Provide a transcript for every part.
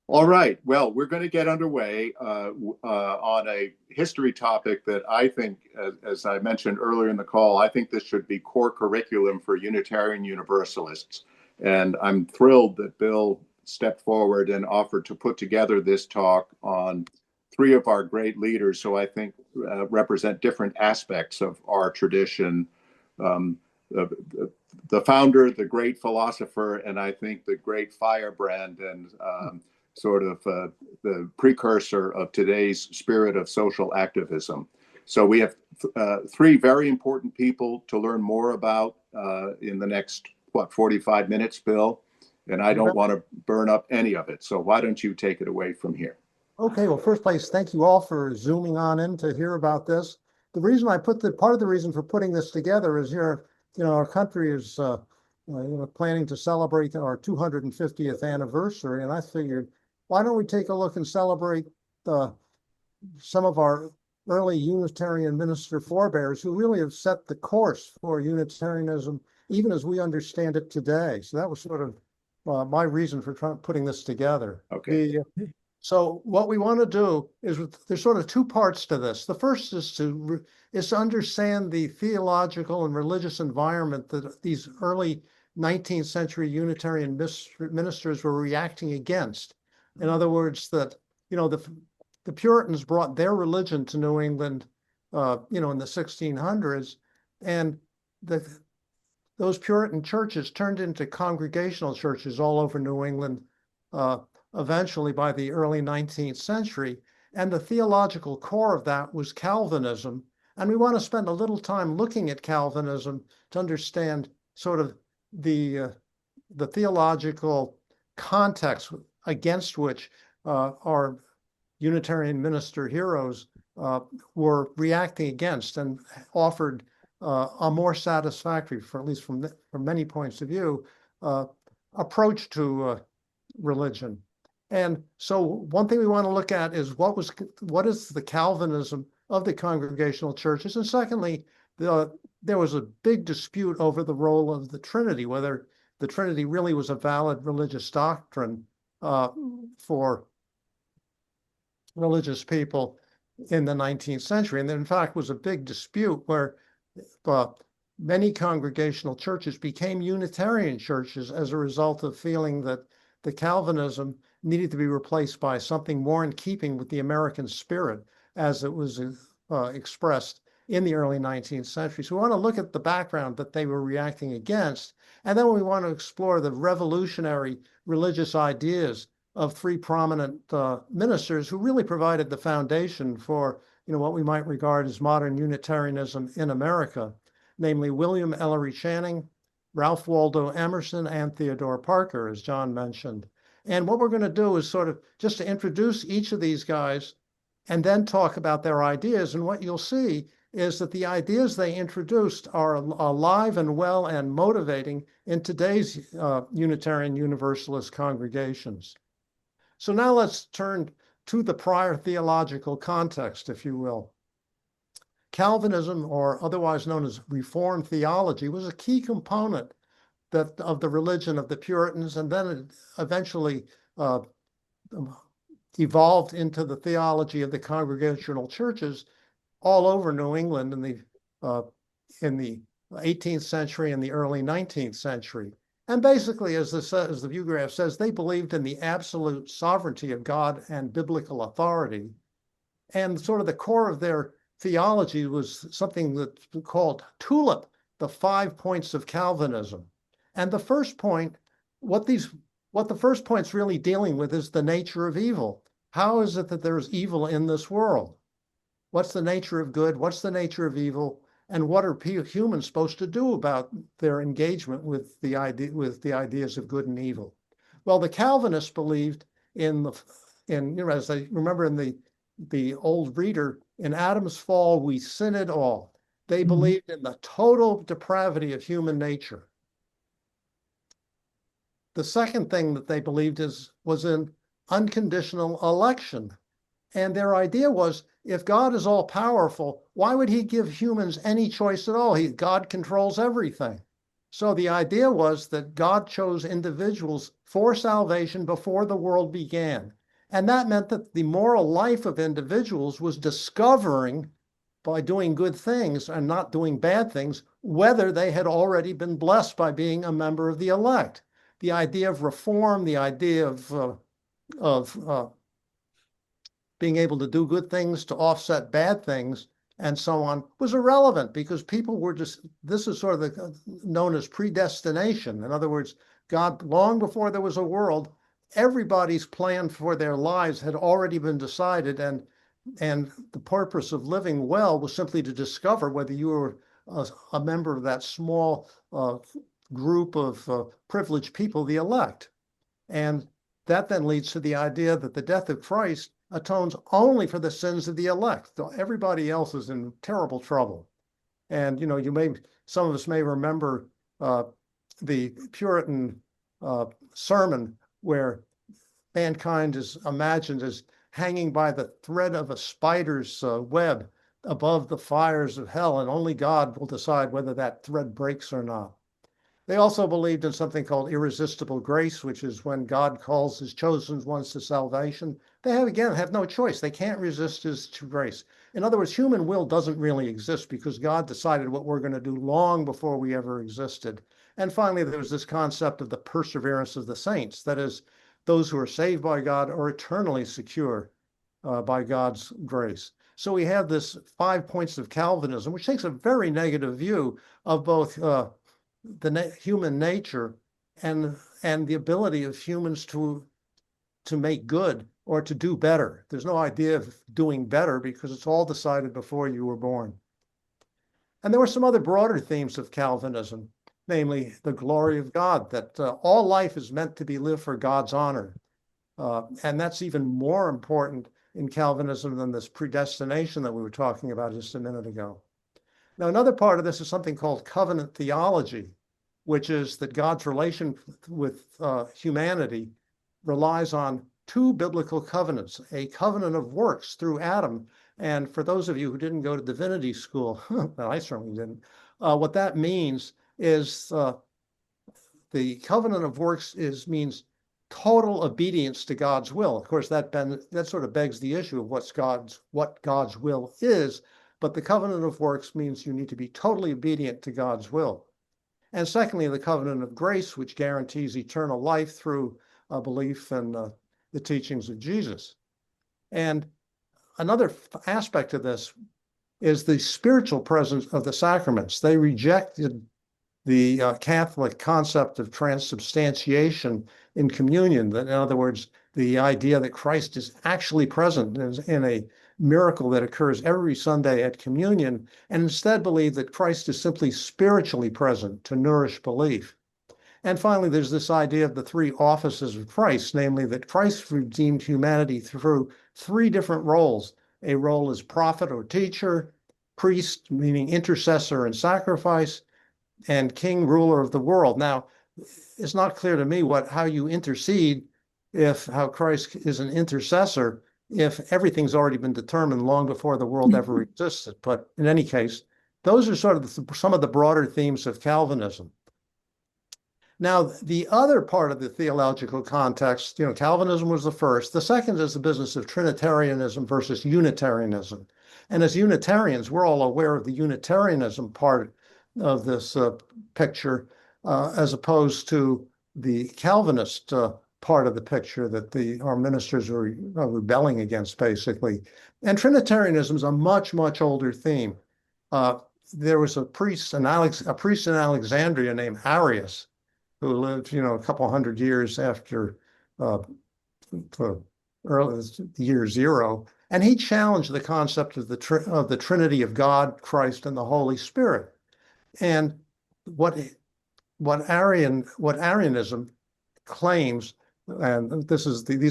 All right. Well, we're going to get underway on a history topic that I think, as I mentioned earlier in the call, I think this should be core curriculum for Unitarian Universalists. And I'm thrilled that Bill stepped forward and offered to put together this talk on three of our great leaders who I think represent different aspects of our tradition. Um, the founder, the great philosopher, and I think the great firebrand and sort of the precursor of today's spirit of social activism. So we have three very important people to learn more about in the next, 45 minutes, Bill? And I don't want to burn up any of it. So why don't you take it away from here? Okay, well, first place, thank you all for zooming on in to hear about this. The reason I put part of the reason for putting this together is here, our country is planning to celebrate our 250th anniversary, and I figured, why don't we take a look and celebrate some of our early Unitarian minister forebears who really have set the course for Unitarianism, even as we understand it today. So that was sort of my reason for putting this together. Okay. So what we want to do is there's sort of two parts to this. The first is to understand the theological and religious environment that these early 19th century Unitarian ministers were reacting against. In other words, that the Puritans brought their religion to New England, in the 1600s, and those Puritan churches turned into congregational churches all over New England. Eventually by the early 19th century. And the theological core of that was Calvinism. And we want to spend a little time looking at Calvinism to understand sort of the theological context against which our Unitarian minister heroes were reacting against and offered a more satisfactory, for at least from many points of view, approach to religion. And so one thing we want to look at is what is the Calvinism of the congregational churches? And secondly, there was a big dispute over the role of the Trinity, whether the Trinity really was a valid religious doctrine for religious people in the 19th century. And there, in fact, was a big dispute where many congregational churches became Unitarian churches as a result of feeling that the Calvinism needed to be replaced by something more in keeping with the American spirit as it was expressed in the early 19th century. So we want to look at the background that they were reacting against. And then we want to explore the revolutionary religious ideas of three prominent ministers who really provided the foundation for what we might regard as modern Unitarianism in America, namely William Ellery Channing, Ralph Waldo Emerson, and Theodore Parker, as John mentioned. And what we're going to do is sort of just to introduce each of these guys and then talk about their ideas. And what you'll see is that the ideas they introduced are alive and well and motivating in today's Unitarian Universalist congregations. So now let's turn to the prior theological context, if you will. Calvinism, or otherwise known as Reformed theology, was a key component of the religion of the Puritans, and then it eventually evolved into the theology of the congregational churches all over New England in the 18th century and the early 19th century. And basically, as the view graph says, they believed in the absolute sovereignty of God and biblical authority. And sort of the core of their theology was something that's called TULIP, the 5 points of Calvinism. And the first point, what the first point's really dealing with is the nature of evil. How is it that there's evil in this world? What's the nature of good? What's the nature of evil? And what are humans supposed to do about their engagement with the ideas of good and evil? Well, the Calvinists believed as I remember in the old reader, in Adam's fall, we sinned all. They believed in the total depravity of human nature. The second thing that they believed was in unconditional election. And their idea was, if God is all powerful, why would he give humans any choice at all? God controls everything. So the idea was that God chose individuals for salvation before the world began. And that meant that the moral life of individuals was discovering by doing good things and not doing bad things, whether they had already been blessed by being a member of the elect. The idea of reform, the idea of being able to do good things to offset bad things and so on was irrelevant because people were just, this is sort of known as predestination. In other words, God, long before there was a world, everybody's plan for their lives had already been decided, and the purpose of living well was simply to discover whether you were a member of that small group of privileged people, the elect. And that then leads to the idea that the death of Christ atones only for the sins of the elect. Everybody else is in terrible trouble. And, some of us may remember the Puritan sermon where mankind is imagined as hanging by the thread of a spider's web above the fires of hell, and only God will decide whether that thread breaks or not. They also believed in something called irresistible grace, which is when God calls his chosen ones to salvation. They have no choice. They can't resist his grace. In other words, human will doesn't really exist because God decided what we're going to do long before we ever existed. And finally, there's this concept of the perseverance of the saints. That is, those who are saved by God are eternally secure by God's grace. So we have this 5 points of Calvinism, which takes a very negative view of both the human nature and the ability of humans to make good or to do better. There's no idea of doing better because it's all decided before you were born. And there were some other broader themes of Calvinism, namely the glory of God, that all life is meant to be lived for God's honor. And that's even more important in Calvinism than this predestination that we were talking about just a minute ago. Now, another part of this is something called covenant theology, which is that God's relation with humanity relies on two biblical covenants, a covenant of works through Adam. And for those of you who didn't go to divinity school, well, I certainly didn't, what that means is the covenant of works means total obedience to God's will. Of course, that sort of begs the issue of what God's will is, but the covenant of works means you need to be totally obedient to God's will. And secondly, the covenant of grace, which guarantees eternal life through a belief in the teachings of Jesus. And another aspect of this is the spiritual presence of the sacraments. They rejected the Catholic concept of transubstantiation in communion. That, in other words, the idea that Christ is actually present in a miracle that occurs every Sunday at communion, and instead believe that Christ is simply spiritually present to nourish belief. And finally, there's this idea of the three offices of Christ, namely that Christ redeemed humanity through three different roles: a role as prophet or teacher, priest, meaning intercessor and sacrifice, and king, ruler of the world. Now, it's not clear to me how you intercede how Christ is an intercessor if everything's already been determined long before the world ever existed. But in any case, those are sort of some of the broader themes of Calvinism. Now, the other part of the theological context, Calvinism was the first. The second is the business of Trinitarianism versus Unitarianism. And as Unitarians, we're all aware of the Unitarianism part of this picture, as opposed to the Calvinist part of the picture that our ministers are rebelling against, basically. And Trinitarianism is a much, much older theme. There was a priest in Alexandria named Arius, who lived, a couple hundred years after early year zero, and he challenged the concept of the Trinity of God, Christ, and the Holy Spirit. And what Arianism claims, and these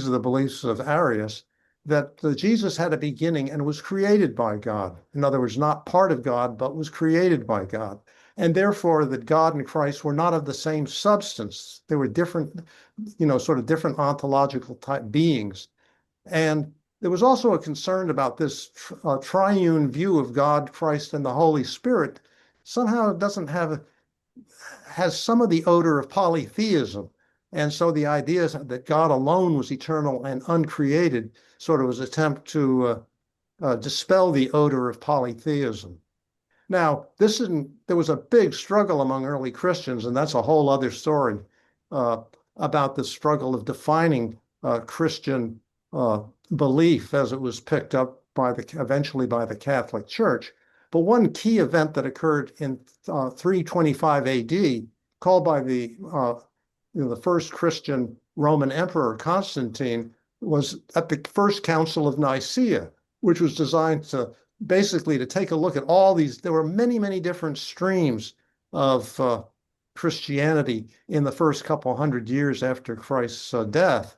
are the beliefs of Arius, that Jesus had a beginning and was created by God. In other words, not part of God, but was created by God. And therefore that God and Christ were not of the same substance. They were different, sort of different ontological type beings. And there was also a concern about this triune view of God, Christ, and the Holy Spirit. Somehow it has some of the odor of polytheism, And so the idea that God alone was eternal and uncreated sort of was an attempt to dispel the odor of polytheism. Now, there was a big struggle among early Christians, and that's a whole other story uh, about the struggle of defining Christian belief as it was picked up eventually by the Catholic Church. But one key event that occurred in 325 AD, called by the first Christian Roman emperor Constantine, was at the First Council of Nicaea, which was designed to basically to take a look at all these. There were many, many different streams of Christianity in the first couple hundred years after Christ's death.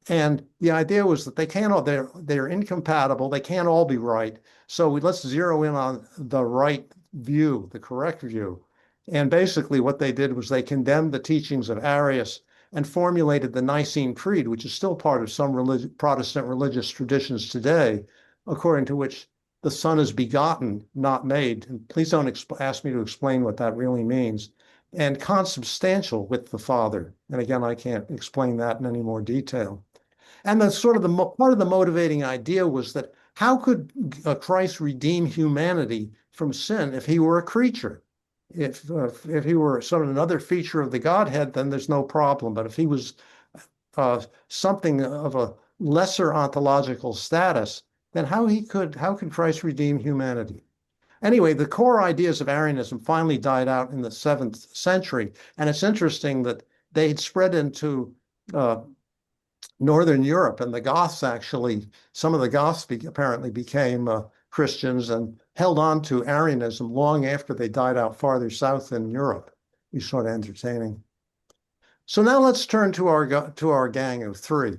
And the idea was that they're incompatible. They can't all be right. So let's zero in on the right view, the correct view. And basically what they did was they condemned the teachings of Arius and formulated the Nicene Creed, which is still part of some Protestant religious traditions today, according to which the Son is begotten, not made. And please don't ask me to explain what that really means. And consubstantial with the Father. And again, I can't explain that in any more detail. And the sort of part of the motivating idea was that how could Christ redeem humanity from sin if he were a creature? If he were sort of another feature of the Godhead, then there's no problem. But if he was something of a lesser ontological status, then how could Christ redeem humanity? Anyway, the core ideas of Arianism finally died out in the 7th century, and it's interesting that they had spread into Northern Europe, and the Goths some of the Goths apparently became Christians and held on to Arianism long after they died out farther south in Europe. It's sort of entertaining. So now let's turn to our gang of three.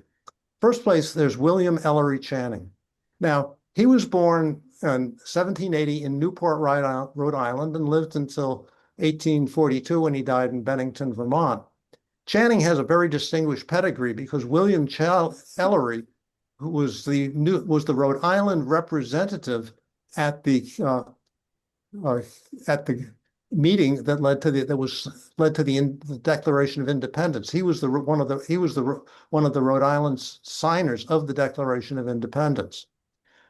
First place, there's William Ellery Channing. Now, he was born in 1780 in Newport, Rhode Island, and lived until 1842 when he died in Bennington, Vermont. Channing has a very distinguished pedigree because William Ellery, who was the Rhode Island representative at the meeting that led to the Declaration of Independence. He was one of the Rhode Island signers of the Declaration of Independence.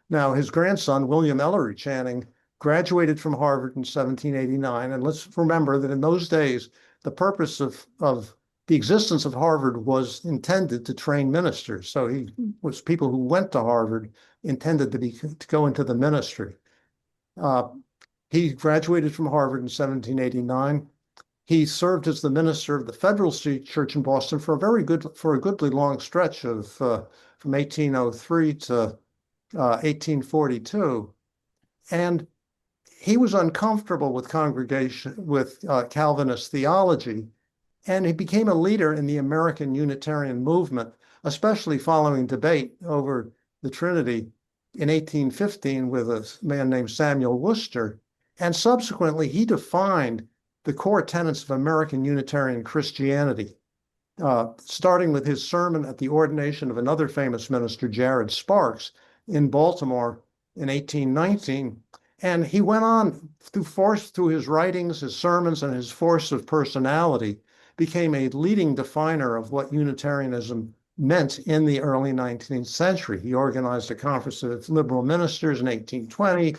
Now, his grandson, William Ellery Channing, graduated from Harvard in 1789. And let's remember that in those days, the purpose of the existence of Harvard was intended to train ministers. So people who went to Harvard intended to go into the ministry. He graduated from Harvard in 1789. He served as the minister of the Federal Church in Boston for a goodly long stretch of from 1803 to 1842, and he was uncomfortable with Calvinist theology, and he became a leader in the American Unitarian movement, especially following debate over the Trinity in 1815 with a man named Samuel Worcester. And subsequently, he defined the core tenets of American Unitarian Christianity, starting with his sermon at the ordination of another famous minister, Jared Sparks, in Baltimore in 1819. And he went on through his writings, his sermons, and his force of personality, became a leading definer of what Unitarianism meant in the early 19th century. He organized a conference of liberal ministers in 1820.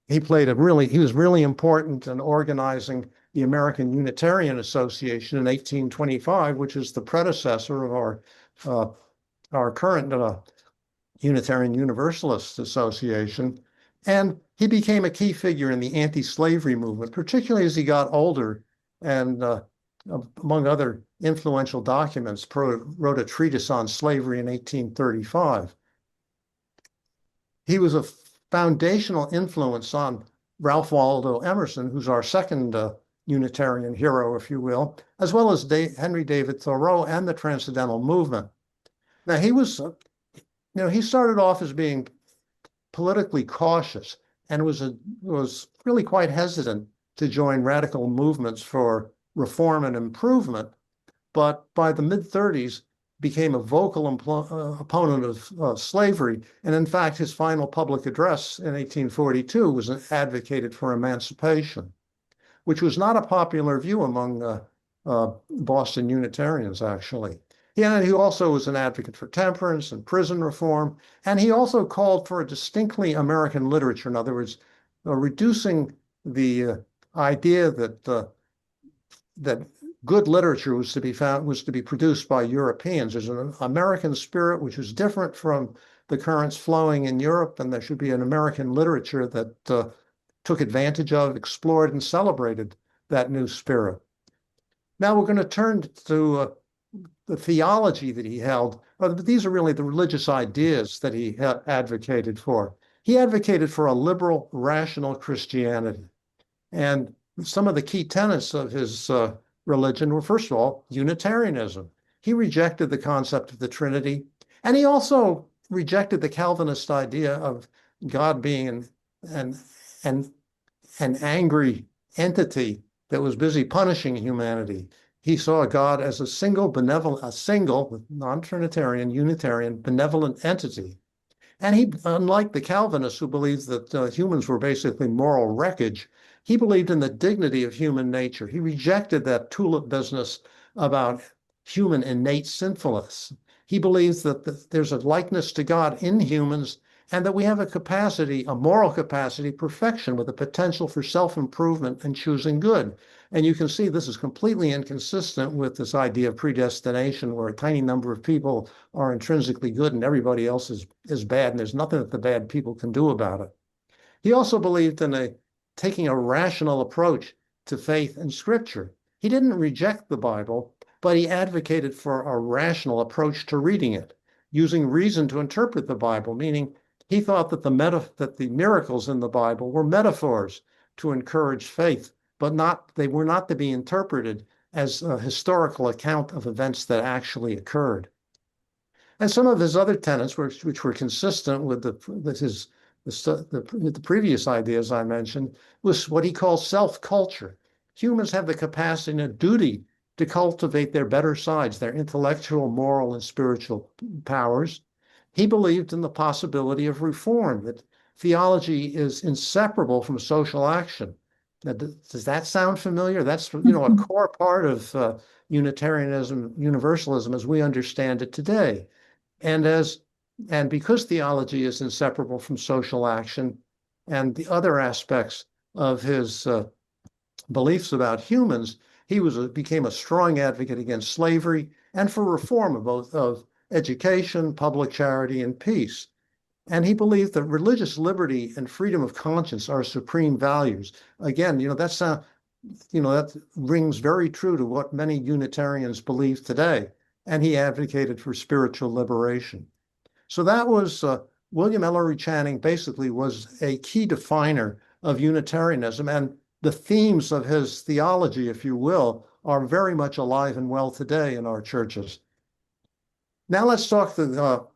He was really important in organizing the American Unitarian Association in 1825, which is the predecessor of our current Unitarian Universalist Association. And he became a key figure in the anti-slavery movement, particularly as he got older, and among other influential documents, wrote a treatise on slavery in 1835. He was a foundational influence on Ralph Waldo Emerson, who's our second Unitarian hero, if you will, as well as Henry David Thoreau and the Transcendental Movement. Now, he started off as being politically cautious and was really quite hesitant to join radical movements for reform and improvement, but by the mid-30s became a vocal opponent of slavery. And in fact, his final public address in 1842 was advocated for emancipation, which was not a popular view among Boston Unitarians, actually. Yeah, he also was an advocate for temperance and prison reform, and he also called for a distinctly American literature. In other words, reducing the idea that good literature was to be produced by Europeans. There's an American spirit which is different from the currents flowing in Europe, and there should be an American literature that took advantage of, explored, and celebrated that new spirit. Now we're going to turn to the theology that he held. These are really the religious ideas that he advocated for. He advocated for a liberal, rational Christianity. And some of the key tenets of his religion were, first of all, Unitarianism. He rejected the concept of the Trinity, and he also rejected the Calvinist idea of God being an angry entity that was busy punishing humanity. He saw God as a single, non-Trinitarian, Unitarian, benevolent entity. And he, unlike the Calvinists who believed that humans were basically moral wreckage, he believed in the dignity of human nature. He rejected that tulip business about human innate sinfulness. He believes that there's a likeness to God in humans and that we have a capacity, a moral capacity, perfection with a potential for self-improvement and choosing good. And you can see this is completely inconsistent with this idea of predestination, where a tiny number of people are intrinsically good and everybody else is bad, and there's nothing that the bad people can do about it. He also believed in taking a rational approach to faith and scripture. He didn't reject the Bible, but he advocated for a rational approach to reading it, using reason to interpret the Bible, meaning he thought that the miracles in the Bible were metaphors to encourage faith, but they were not to be interpreted as a historical account of events that actually occurred. And some of his other tenets, which were consistent with the previous ideas I mentioned, was what he called self-culture. Humans have the capacity and a duty to cultivate their better sides, their intellectual, moral, and spiritual powers. He believed in the possibility of reform, that theology is inseparable from social action. Now, does that sound familiar? That's, a core part of Unitarianism, Universalism as we understand it today. And because theology is inseparable from social action and the other aspects of his beliefs about humans, he became a strong advocate against slavery and for reform of education, public charity, and peace. And he believed that religious liberty and freedom of conscience are supreme values. Again, that rings very true to what many Unitarians believe today. And he advocated for spiritual liberation. So that was William Ellery Channing basically was a key definer of Unitarianism. And the themes of his theology, if you will, are very much alive and well today in our churches. Now let's talk to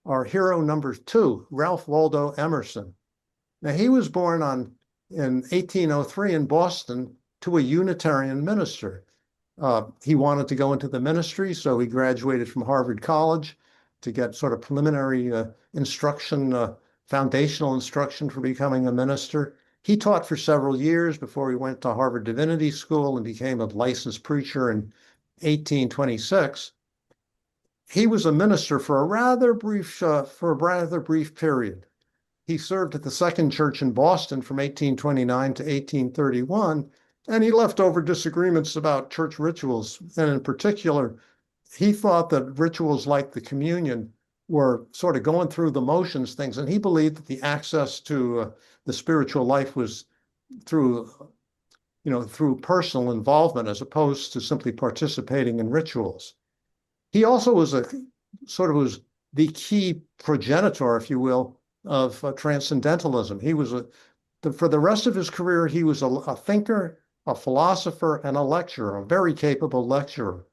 our hero number 2, Ralph Waldo Emerson. Now he was born in 1803 in Boston to a Unitarian minister. He wanted to go into the ministry, so he graduated from Harvard College to get sort of preliminary instruction, foundational instruction for becoming a minister. He taught for several years before he went to Harvard Divinity School and became a licensed preacher in 1826. He was a minister for a rather brief period. He served at the Second Church in Boston from 1829 to 1831, and he left over disagreements about church rituals. And in particular, he thought that rituals like the communion were sort of going through the motions things, and he believed that the access to the spiritual life was through personal involvement as opposed to simply participating in rituals. He also was the key progenitor, if you will, of transcendentalism. He was for the rest of his career, he was a thinker, a philosopher, and a lecturer, a very capable lecturer.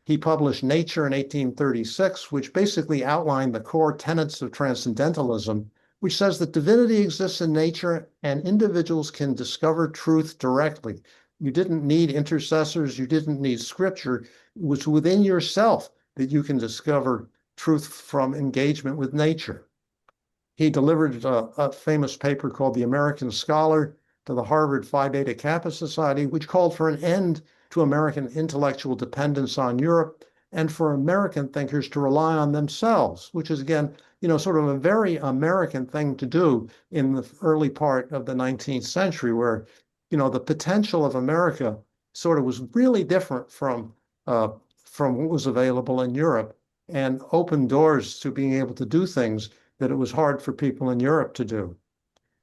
He published Nature in 1836, which basically outlined the core tenets of transcendentalism, which says that divinity exists in nature and individuals can discover truth directly. You didn't need intercessors, you didn't need scripture. It was within yourself that you can discover truth from engagement with nature. He delivered a famous paper called The American Scholar to the Harvard Phi Beta Kappa Society, which called for an end to American intellectual dependence on Europe and for American thinkers to rely on themselves, which is, again, sort of a very American thing to do in the early part of the 19th century, where, the potential of America sort of was really different from what was available in Europe and opened doors to being able to do things that it was hard for people in Europe to do.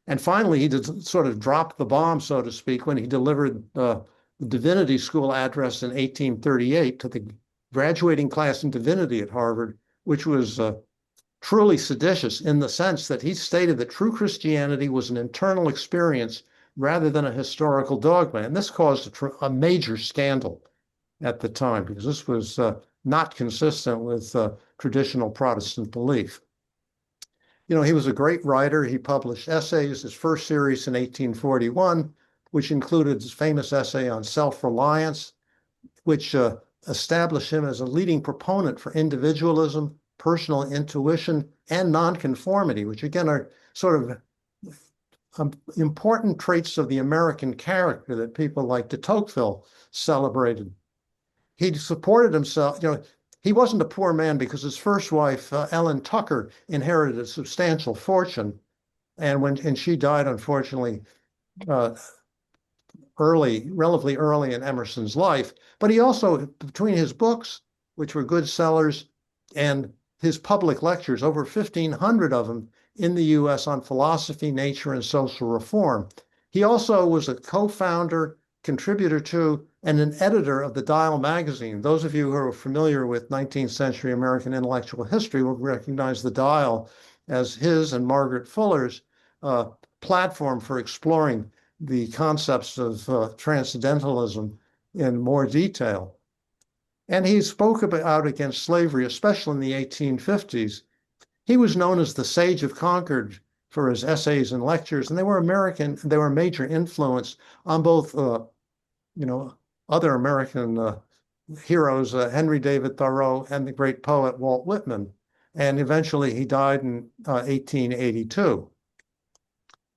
And finally, he did sort of dropped the bomb, so to speak, when he delivered the Divinity School address in 1838 to the graduating class in divinity at Harvard, which was truly seditious in the sense that he stated that true Christianity was an internal experience rather than a historical dogma. And this caused a major scandal at the time, because this was not consistent with traditional Protestant belief. He was a great writer. He published essays, his first series in 1841, which included his famous essay on self-reliance, which established him as a leading proponent for individualism, personal intuition, and nonconformity, which again are sort of important traits of the American character that people like de Tocqueville celebrated. He supported himself, he wasn't a poor man because his first wife, Ellen Tucker, inherited a substantial fortune. And she died, unfortunately, relatively early in Emerson's life. But he also, between his books, which were good sellers, and his public lectures, over 1,500 of them in the US on philosophy, nature, and social reform. He also was a co-founder, contributor to, and an editor of the Dial magazine. Those of you who are familiar with 19th century American intellectual history will recognize the Dial as his and Margaret Fuller's platform for exploring the concepts of transcendentalism in more detail. And he spoke out against slavery, especially in the 1850s. He was known as the Sage of Concord for his essays and lectures, and they were a major influence on both other American heroes, Henry David Thoreau and the great poet Walt Whitman. And eventually he died in 1882.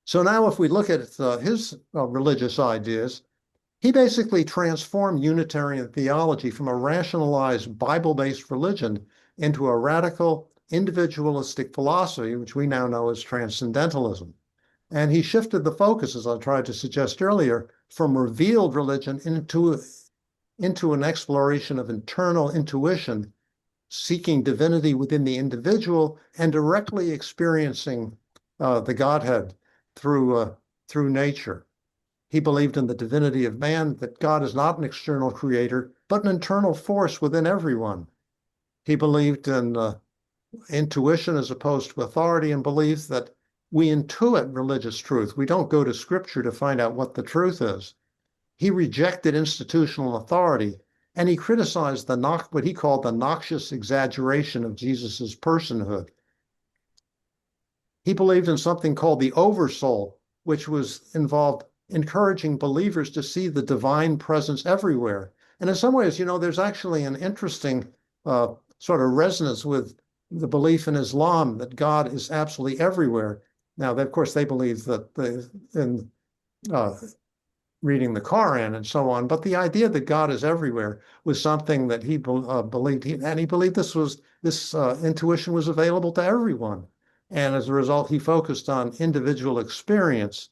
So now if we look at his religious ideas, he basically transformed Unitarian theology from a rationalized Bible-based religion into a radical individualistic philosophy, which we now know as transcendentalism. And he shifted the focus, as I tried to suggest earlier, from revealed religion into an exploration of internal intuition, seeking divinity within the individual and directly experiencing the Godhead through nature. He believed in the divinity of man, that God is not an external creator, but an internal force within everyone. He believed in intuition as opposed to authority, and believed that we intuit religious truth. We don't go to scripture to find out what the truth is. He rejected institutional authority, and he criticized what he called the noxious exaggeration of Jesus's personhood. He believed in something called the oversoul, which involved encouraging believers to see the divine presence everywhere. And in some ways, there's actually an interesting sort of resonance with the belief in Islam that God is absolutely everywhere. Now, of course, they believe that in reading the Quran and so on, but the idea that God is everywhere was something that he believed, and he believed this intuition was available to everyone. And as a result, he focused on individual experience.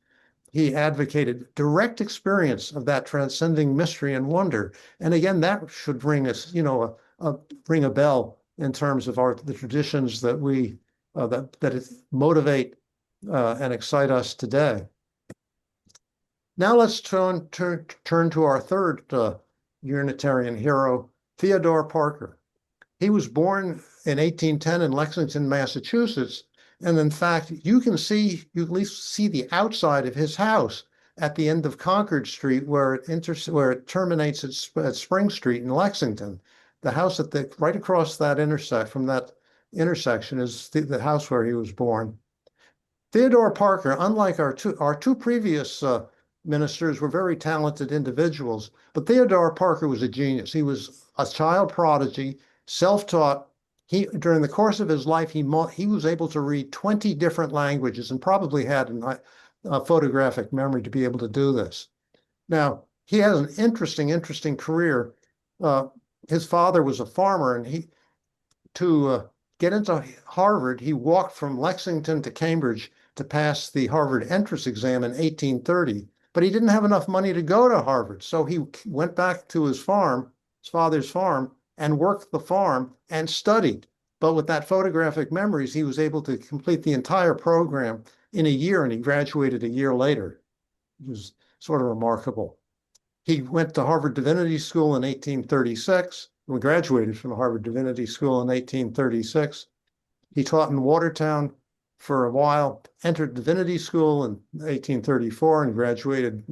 He advocated direct experience of that transcending mystery and wonder. And again, that should bring us, ring a bell in terms of the traditions that we that motivate and excite us today. Now let's turn to our third Unitarian hero, Theodore Parker. He was born in 1810 in Lexington, Massachusetts. And in fact, you at least see the outside of his house at the end of Concord Street, where it terminates at Spring Street in Lexington. The house right across that from that intersection is the house where he was born. Theodore Parker, unlike our two previous ministers, were very talented individuals, but Theodore Parker was a genius. He was a child prodigy, self-taught. During the course of his life, he was able to read 20 different languages and probably had a photographic memory to be able to do this. Now, he has an interesting career. Uh, his father was a farmer, and to get into Harvard, he walked from Lexington to Cambridge to pass the Harvard entrance exam in 1830. But he didn't have enough money to go to Harvard, so he went back to his farm, his father's farm, and worked the farm and studied. But with that photographic memories, he was able to complete the entire program in a year, and he graduated a year later. It was sort of remarkable. He went to Harvard Divinity School in 1836. We graduated from Harvard Divinity School in 1836. He taught in Watertown for a while, entered Divinity School in 1834 and graduated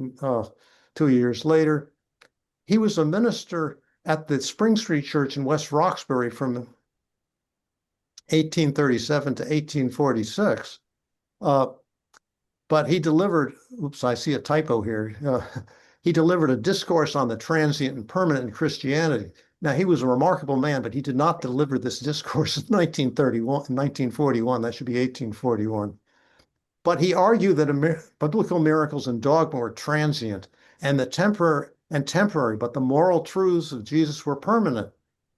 2 years later. He was a minister at the Spring Street Church in West Roxbury from 1837 to 1846. But he delivered, oops, I see a typo here. He delivered a discourse on the transient and permanent in Christianity. Now, he was a remarkable man, but he did not deliver this discourse in 1941. That should be 1841. But he argued that biblical miracles and dogma were transient and temporary, but the moral truths of Jesus were permanent,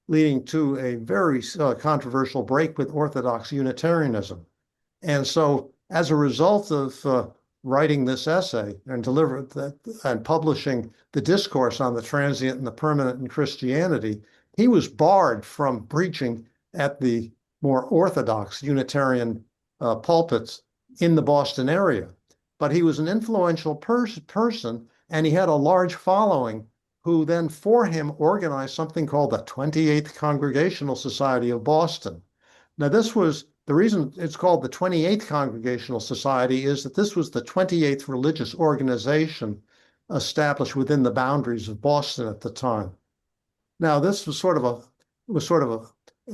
leading to a very controversial break with Orthodox Unitarianism. And so, as a result of writing this essay and publishing the discourse on the transient and the permanent in Christianity, he was barred from preaching at the more Orthodox Unitarian pulpits in the Boston area. But he was an influential person, and he had a large following who then for him organized something called the 28th Congregational Society of Boston. Now, this was the reason it's called the 28th Congregational Society is that this was the 28th religious organization established within the boundaries of Boston at the time. Now, this was sort of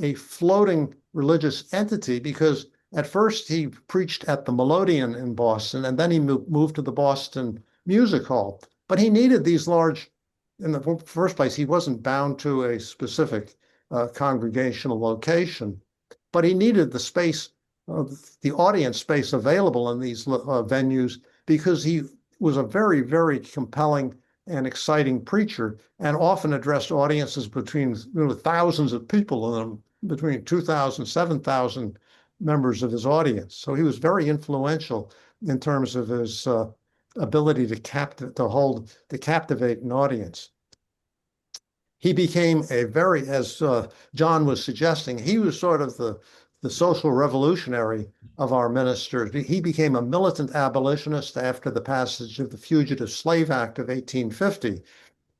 a floating religious entity because at first he preached at the Melodeon in Boston, and then he moved to the Boston Music Hall. But he needed these large, in the first place, he wasn't bound to a specific congregational location. But he needed the space, the audience space available in these venues because he was a very, very compelling and exciting preacher and often addressed audiences between thousands of people in them, between 2,000, 7,000 members of his audience. So he was very influential in terms of his ability to captivate an audience. He became as John was suggesting, he was sort of the social revolutionary of our ministers. He became a militant abolitionist after the passage of the Fugitive Slave Act of 1850.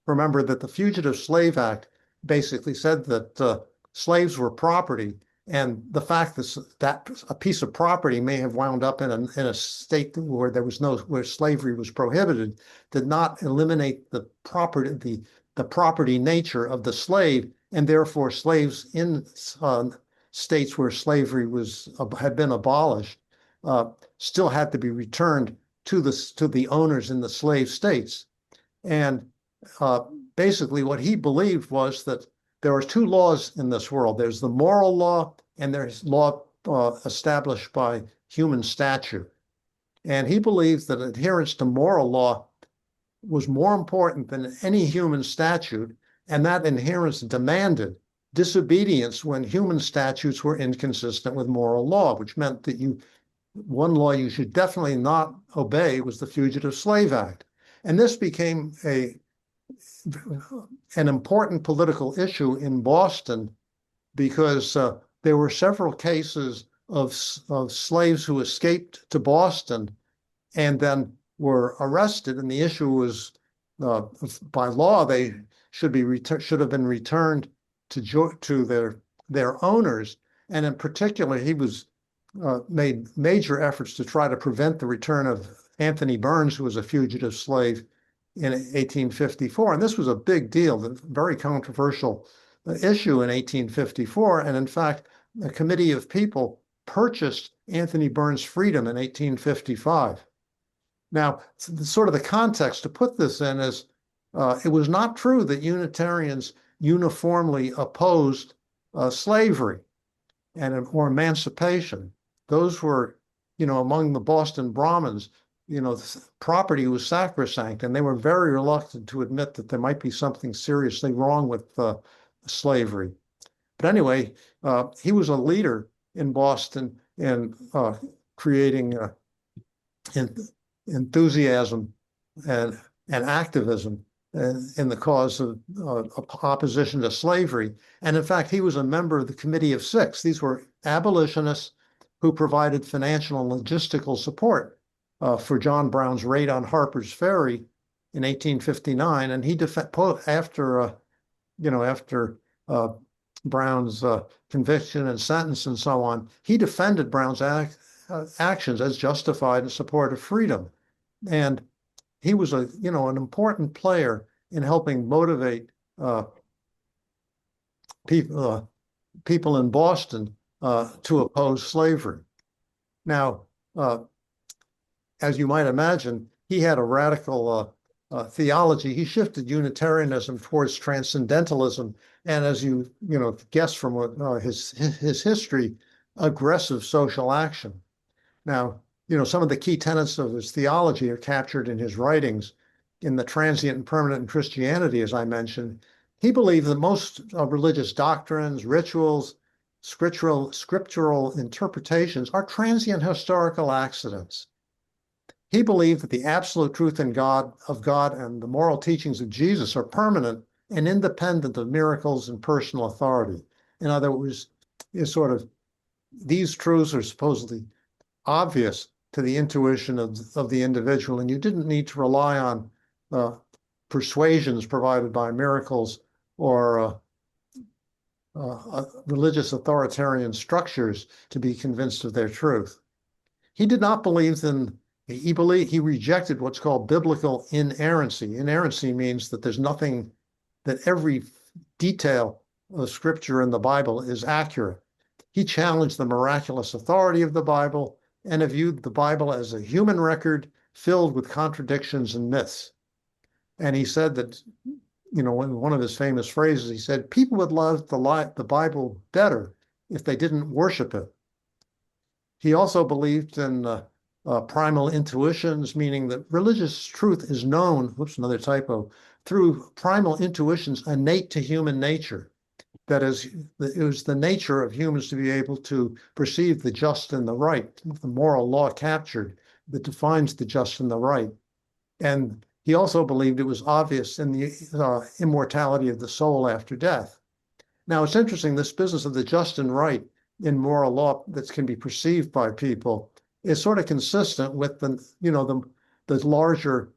Remember that the Fugitive Slave Act basically said that slaves were property, and the fact that a piece of property may have wound up in a state where where slavery was prohibited did not eliminate the property nature of the slave, and therefore slaves in states where slavery had been abolished still had to be returned to the owners in the slave states. And basically what he believed was that there are two laws in this world. There's the moral law and there's law established by human statute. And he believes that adherence to moral law was more important than any human statute, and that adherence demanded disobedience when human statutes were inconsistent with moral law, which meant that one law you should definitely not obey was the Fugitive Slave Act. And this became an important political issue in Boston because there were several cases of slaves who escaped to Boston and then were arrested, and the issue was by law they should have been returned to their owners. And in particular, he made major efforts to try to prevent the return of Anthony Burns, who was a fugitive slave in 1854. And this was a big deal, a very controversial issue in 1854. And in fact, a committee of people purchased Anthony Burns' freedom in 1855. Now, sort of the context to put this in is it was not true that Unitarians uniformly opposed slavery or emancipation. Those were, among the Boston Brahmins, property was sacrosanct, and they were very reluctant to admit that there might be something seriously wrong with slavery. But anyway, he was a leader in Boston in creating enthusiasm and activism in the cause of opposition to slavery. And in fact, he was a member of the Committee of Six. These were abolitionists who provided financial and logistical support for John Brown's raid on Harper's Ferry in 1859. And he after Brown's conviction and sentence and so on, he defended Brown's actions as justified in support of freedom. And he was an important player in helping motivate people in Boston to oppose slavery. Now, as you might imagine, he had a radical theology. He shifted Unitarianism towards transcendentalism, and as you guess from his history, aggressive social action. Now, some of the key tenets of his theology are captured in his writings. In The Transient and Permanent in Christianity, as I mentioned, he believed that most religious doctrines, rituals, scriptural interpretations are transient historical accidents. He believed that the absolute truth of God and the moral teachings of Jesus are permanent and independent of miracles and personal authority. In other words, these truths are supposedly obvious to the intuition of the individual, and you didn't need to rely on persuasions provided by miracles or religious authoritarian structures to be convinced of their truth. He did not believe in, he rejected what's called biblical inerrancy. Inerrancy means that there's nothing, that every detail of scripture in the Bible is accurate. He challenged the miraculous authority of the Bible and viewed the Bible as a human record filled with contradictions and myths. And he said that, in one of his famous phrases, he said, people would love the Bible better if they didn't worship it. He also believed in primal intuitions, meaning that religious truth is known, whoops, another typo, through primal intuitions innate to human nature. That is, it was the nature of humans to be able to perceive the just and the right, the moral law captured that defines the just and the right. And he also believed it was obvious in the immortality of the soul after death. Now, it's interesting, this business of the just and right in moral law that can be perceived by people is sort of consistent with the larger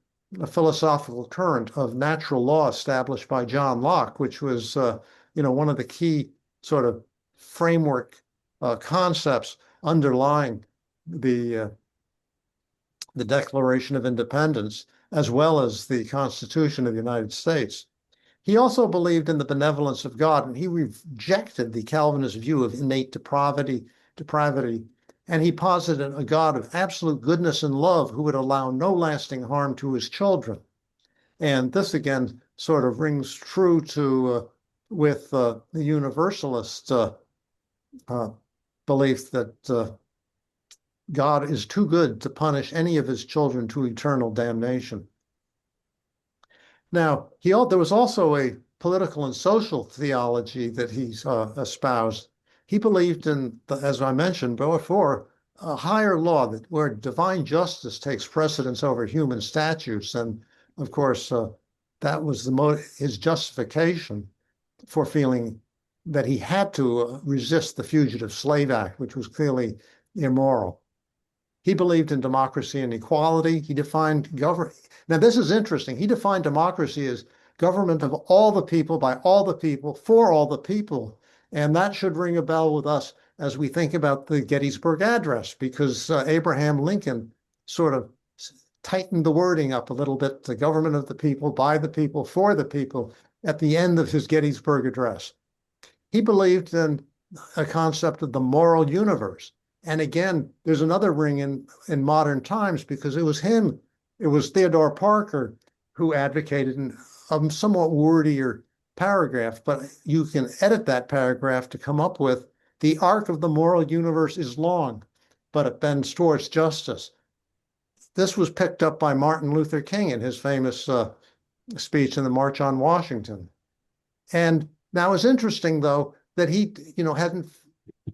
philosophical current of natural law established by John Locke, which was one of the key sort of framework concepts underlying the Declaration of Independence, as well as the Constitution of the United States. He also believed in the benevolence of God, and he rejected the Calvinist view of innate depravity, and he posited a God of absolute goodness and love who would allow no lasting harm to his children. And this, again, sort of rings true to with the Universalist belief that God is too good to punish any of his children to eternal damnation. Now, there was also a political and social theology that he espoused. He believed in, as I mentioned before, a higher law where divine justice takes precedence over human statutes. And of course, that was his justification for feeling that he had to resist the Fugitive Slave Act, which was clearly immoral. He believed in democracy and equality. He defined government. Now, this is interesting. He defined democracy as government of all the people, by all the people, for all the people. And that should ring a bell with us as we think about the Gettysburg Address, because Abraham Lincoln sort of tightened the wording up a little bit, the government of the people, by the people, for the people, at the end of his Gettysburg Address. He believed in a concept of the moral universe. And again, there's another ring in modern times, because it was Theodore Parker who advocated a somewhat wordier paragraph, but you can edit that paragraph to come up with, the arc of the moral universe is long, but it bends towards justice. this was picked up by Martin Luther King in his famous speech in the March on Washington. And now it's interesting, though, that he, hadn't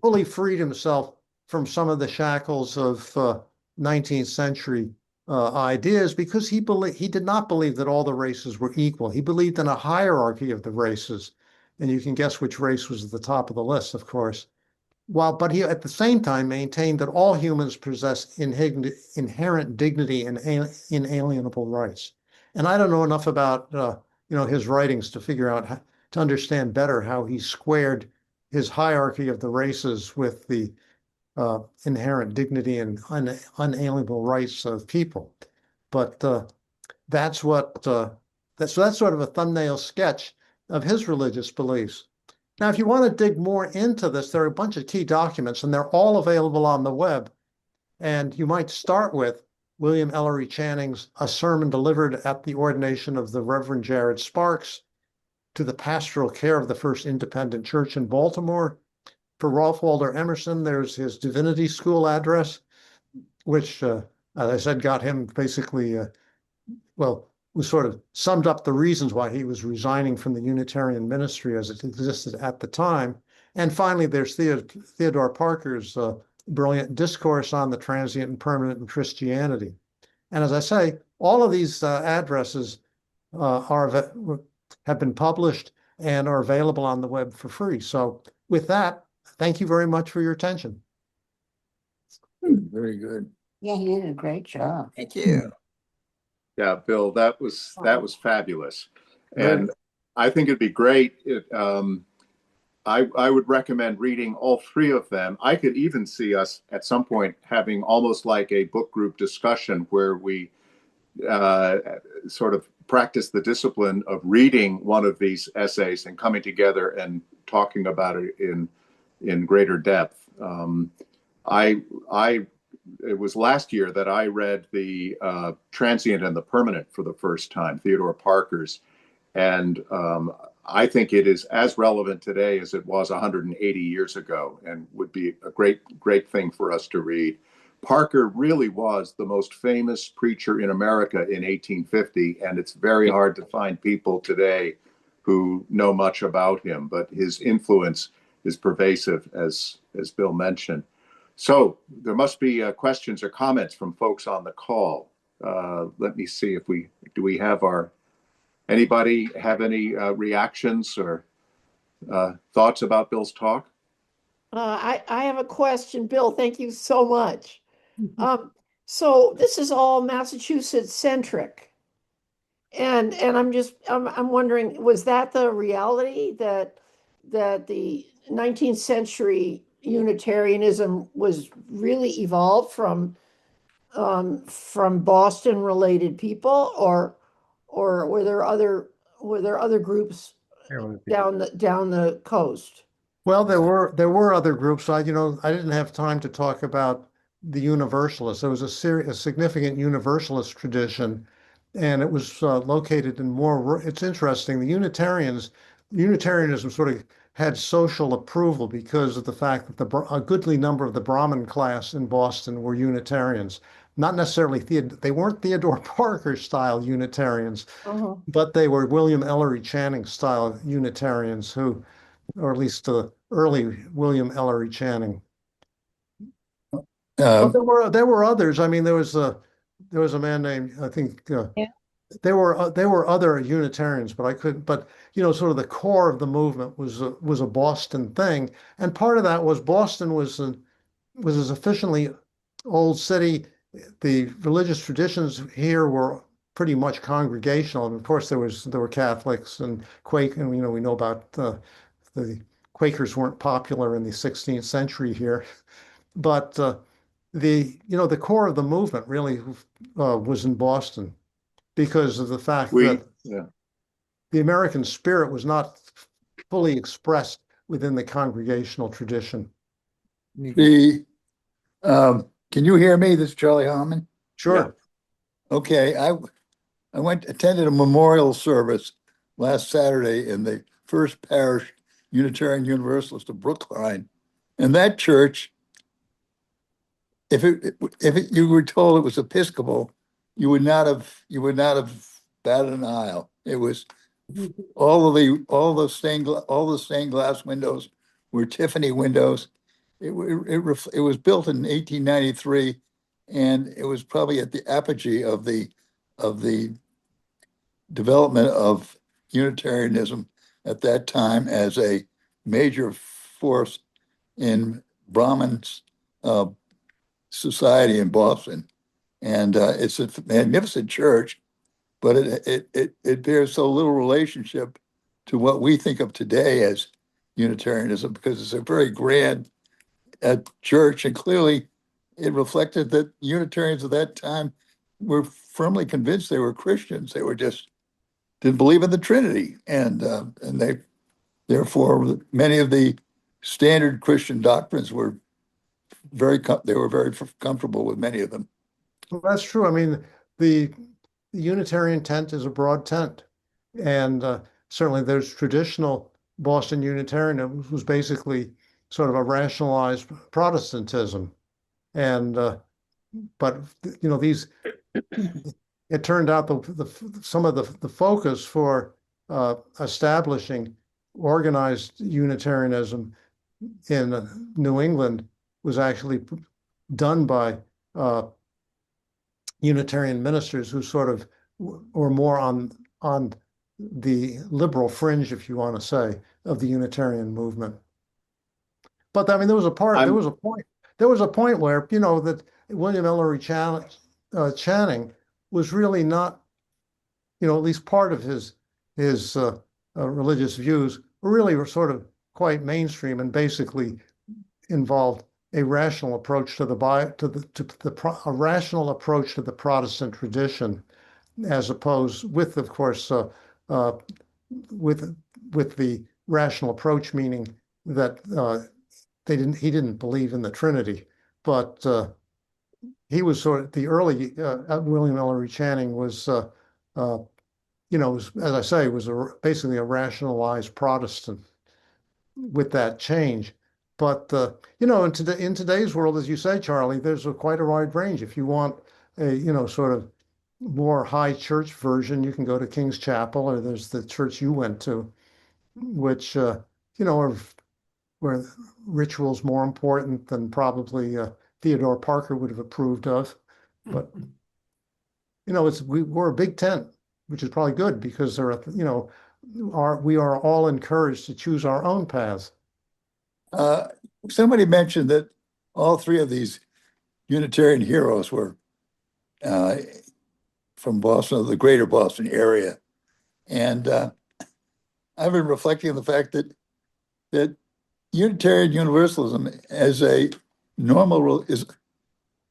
fully freed himself from some of the shackles of 19th century ideas, because he did not believe that all the races were equal. He believed in a hierarchy of the races, and you can guess which race was at the top of the list, of course. But he at the same time maintained that all humans possess inherent dignity and inalienable rights. And I don't know enough about his writings to figure out to understand better how he squared his hierarchy of the races with the inherent dignity and unalienable rights of people. But that's sort of a thumbnail sketch of his religious beliefs. Now, if you want to dig more into this, there are a bunch of key documents, and they're all available on the web. And you might start with William Ellery Channing's A Sermon Delivered at the Ordination of the Reverend Jared Sparks to the Pastoral Care of the First Independent Church in Baltimore. For Ralph Waldo Emerson, there's his Divinity School address, which, as I said, got him basically, we sort of summed up the reasons why he was resigning from the Unitarian ministry as it existed at the time. And finally, there's Theodore Parker's brilliant discourse on the transient and permanent in Christianity. And as I say, all of these addresses have been published and are available on the web for free. So with that, thank you very much for your attention. Very good. Yeah, he did a great job. Thank you. Yeah, Bill, that was fabulous. Right. And I think it'd be great. I would recommend reading all three of them. I could even see us at some point having almost like a book group discussion where we sort of practice the discipline of reading one of these essays and coming together and talking about it in greater depth. It was last year that I read the Transient and the Permanent for the first time, Theodore Parker's, and I think it is as relevant today as it was 180 years ago, and would be a great thing for us to read. Parker really was the most famous preacher in America in 1850, and it's very hard to find people today who know much about him, but his influence is pervasive, as Bill mentioned. So there must be questions or comments from folks on the call. Let me see if we have anybody have any reactions or thoughts about Bill's talk? I have a question, Bill. Thank you so much. So this is all Massachusetts centric. And I'm wondering, was that the reality that the 19th century Unitarianism was really evolved from Boston related people, or were there other groups down the coast? Well, there were other groups. I didn't have time to talk about the Universalists. There was a significant Universalist tradition, and it was located in more. It's interesting. The Unitarianism sort of had social approval because of the fact that a goodly number of the Brahmin class in Boston were Unitarians. Not necessarily they weren't Theodore Parker style Unitarians, but they were William Ellery Channing style Unitarians who, or at least the early William Ellery Channing. But there were others. I mean, there was a man named, I think, there were other Unitarians, but I couldn't. But sort of the core of the movement was a Boston thing, and part of that was Boston was as efficiently old city. The religious traditions here were pretty much congregational, and of course there were Catholics and Quaker, and we know about the Quakers weren't popular in the 16th century here, but the core of the movement really was in Boston because of the fact that the American spirit was not fully expressed within the congregational tradition. Can you hear me? This is Charlie Harmon. Sure. Yeah. Okay, I attended a memorial service last Saturday in the First Parish Unitarian Universalist of Brookline, and that church you were told it was Episcopal, you would not have batted an eye. It was all the stained glass windows were Tiffany windows. It was built in 1893, and it was probably at the apogee of the development of Unitarianism at that time as a major force in Brahmin's society in Boston. And it's a magnificent church, but it bears so little relationship to what we think of today as Unitarianism, because it's a very grand church, and clearly it reflected that Unitarians at that time were firmly convinced they were Christians. They were just didn't believe in the Trinity, and they therefore many of the standard Christian doctrines were they were very comfortable with many of them. Well, that's true. I mean, the Unitarian tent is a broad tent, and certainly there's traditional Boston Unitarianism was basically sort of a rationalized Protestantism, and but these it turned out some of the focus for establishing organized Unitarianism in New England was actually done by Unitarian ministers who sort of were more on the liberal fringe, if you want to say, of the Unitarian movement. But I mean, there was a point where that William Ellery Channing was really not, at least part of his religious views were sort of quite mainstream and basically involved a rational approach to a rational approach to the Protestant tradition, as opposed with, of course, with the rational approach, meaning that he didn't believe in the Trinity, but he was sort of the early William Ellery Channing was, as I say, was basically a rationalized Protestant with that change. But in today's world, as you say, Charlie, there's quite a wide range. If you want a sort of more high church version, you can go to King's Chapel, or there's the church you went to, which are where ritual's more important than probably Theodore Parker would have approved of. But we're a big tent, which is probably good because we are all encouraged to choose our own paths. Somebody mentioned that all three of these Unitarian heroes were from Boston, the greater Boston area. And I've been reflecting on the fact that Unitarian Universalism as a normal is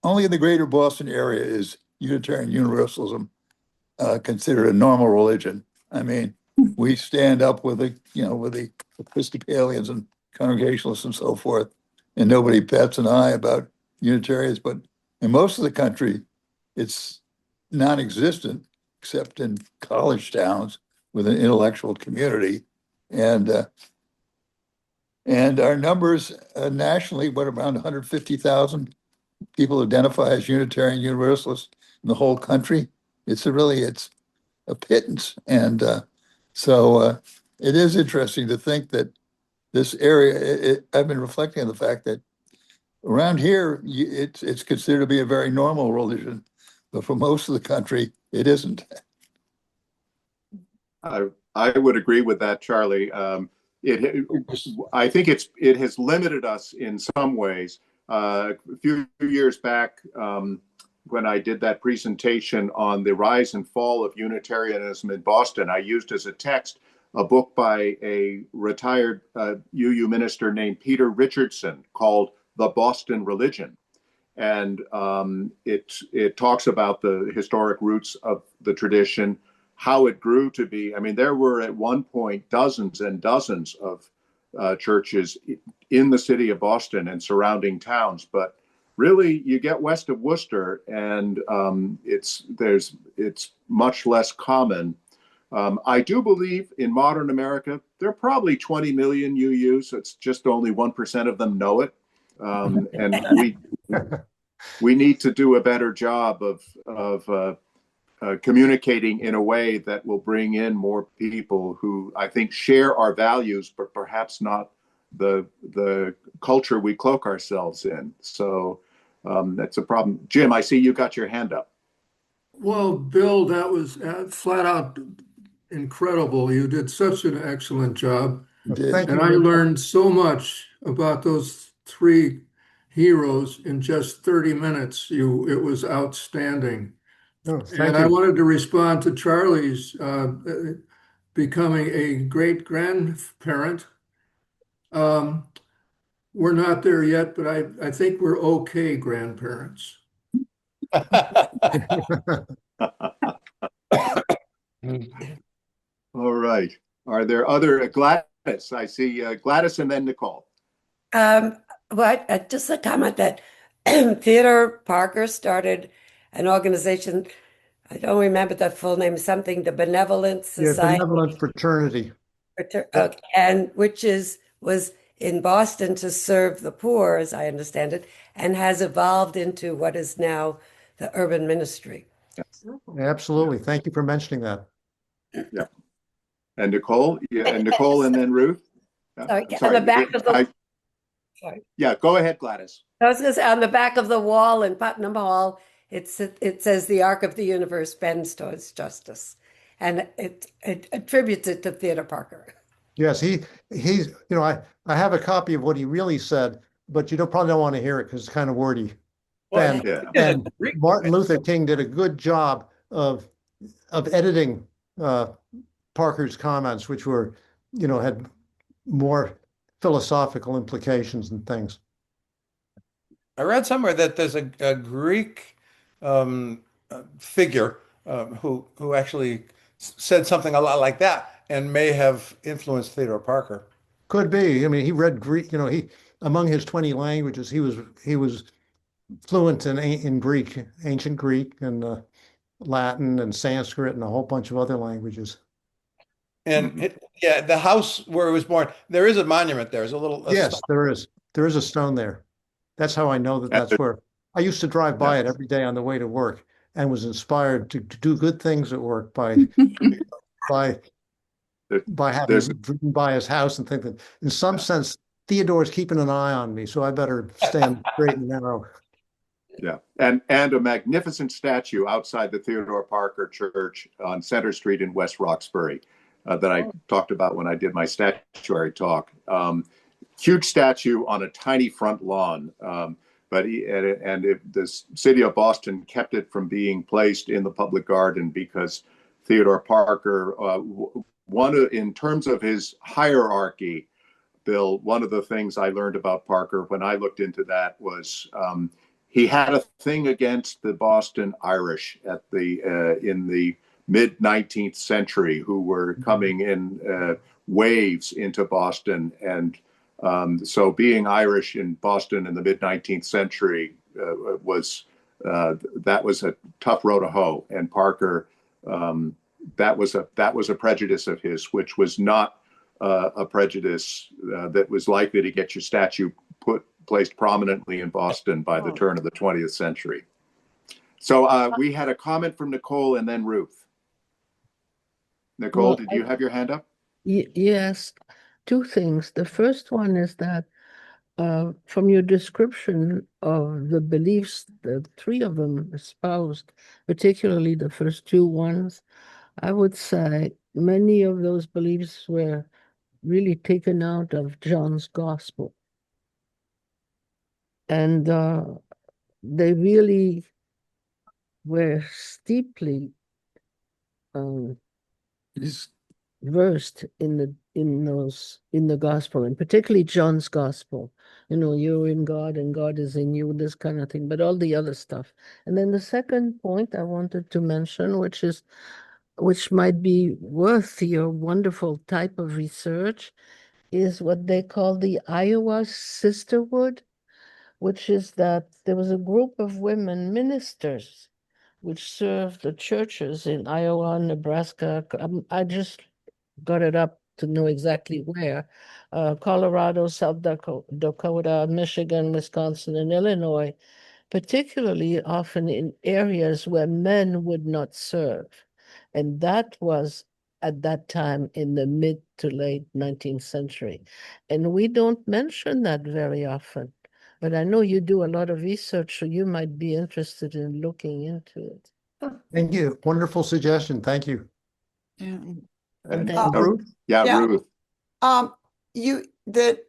only in the greater Boston area is Unitarian Universalism considered a normal religion. I mean, we stand up with the Episcopalians and Congregationalists and so forth, and nobody bats an eye about Unitarians. But in most of the country, it's non-existent, except in college towns with an intellectual community, and our numbers nationally, around 150,000 people identify as Unitarian Universalists in the whole country. It's a pittance, and so it is interesting to think that this area. I've been reflecting on the fact that around here, it's considered to be a very normal religion, but for most of the country, it isn't. I would agree with that, Charlie. I think it has limited us in some ways. A few years back, when I did that presentation on the rise and fall of Unitarianism in Boston, I used as a text a book by a retired UU minister named Peter Richardson called The Boston Religion. And it talks about the historic roots of the tradition, how it grew to be. I mean, there were at one point dozens and dozens of churches in the city of Boston and surrounding towns. But really, you get west of Worcester, and it's much less common. I do believe in modern America, there are probably 20 million UUs. It's just only 1% of them know it. And we need to do a better job of communicating in a way that will bring in more people who I think share our values, but perhaps not the culture we cloak ourselves in. So that's a problem. Jim, I see you got your hand up. Well, Bill, that was flat out incredible. You did such an excellent job. Did. Thank And you. I learned so much about those three heroes in just 30 minutes. It was outstanding. Oh, thank And I you. wanted to respond to Charlie's becoming a great grandparent. We're not there yet, but I think we're okay grandparents. All right. Are there other Gladys? I see Gladys and then Nicole. Just a comment that Theodore Parker started an organization. I don't remember the full name, something, the Benevolent Yeah, Society, benevolent fraternity. and which was in Boston to serve the poor, as I understand it, and has evolved into what is now the urban ministry. Absolutely. Thank you for mentioning that. Yeah. And Nicole, yeah, and Nicole and then Ruth. Sorry, I'm sorry. on the back of the sorry. Yeah, go ahead, Gladys. I was going to say on the back of the wall in Putnam Hall, it says the arc of the universe bends towards justice, and it attributes it to Theodore Parker. Yes, he's, I have a copy of what he really said, but you probably don't want to hear it because it's kind of wordy. Well, And Martin Luther King did a good job of editing Parker's comments, which were, had more philosophical implications and things. I read somewhere that there's a Greek figure who actually said something a lot like that and may have influenced Theodore Parker. Could be. I mean, he read Greek. Among his 20 languages, he was fluent in Greek, ancient Greek, and Latin and Sanskrit and a whole bunch of other languages. And the house where he was born, there is a monument there. There's Yes, stone. there is. There is a stone there. That's how I know that's where. I used to drive by it every day on the way to work and was inspired to do good things at work by having driven by his house and think that in some sense Theodore's keeping an eye on me, so I better stand straight and narrow. Yeah, and a magnificent statue outside the Theodore Parker Church on Center Street in West Roxbury that I talked about when I did my statuary talk. Huge statue on a tiny front lawn, but the city of Boston kept it from being placed in the public garden because Theodore Parker, in terms of his hierarchy, Bill, one of the things I learned about Parker when I looked into that was he had a thing against the Boston Irish in the mid 19th century, who were coming in waves into Boston, and so being Irish in Boston in the mid 19th century was a tough row to hoe. And Parker, that was a prejudice of his, which was not a prejudice that was likely to get your statue placed prominently in Boston by the turn of the 20th century. So we had a comment from Nicole and then Ruth. Nicole, did you have your hand up? Yes, two things. The first one is that from your description of the beliefs that three of them espoused, particularly the first two ones, I would say many of those beliefs were really taken out of John's gospel. And they really were steeply versed in the gospel, and particularly John's gospel. You're in God and God is in you, this kind of thing, but all the other stuff. And then the second point I wanted to mention, which might be worth your wonderful type of research, is what they call the Iowa Sisterhood, which is that there was a group of women ministers which served the churches in Iowa, Nebraska. I just got it up to know exactly where. Colorado, South Dakota, Michigan, Wisconsin, and Illinois. particularly often in areas where men would not serve. And that was at that time in the mid to late 19th century. And we don't mention that very often. But I know you do a lot of research, so you might be interested in looking into it. Thank you. Wonderful suggestion. Thank you. Yeah. And then Ruth? Yeah, Yeah. Ruth. The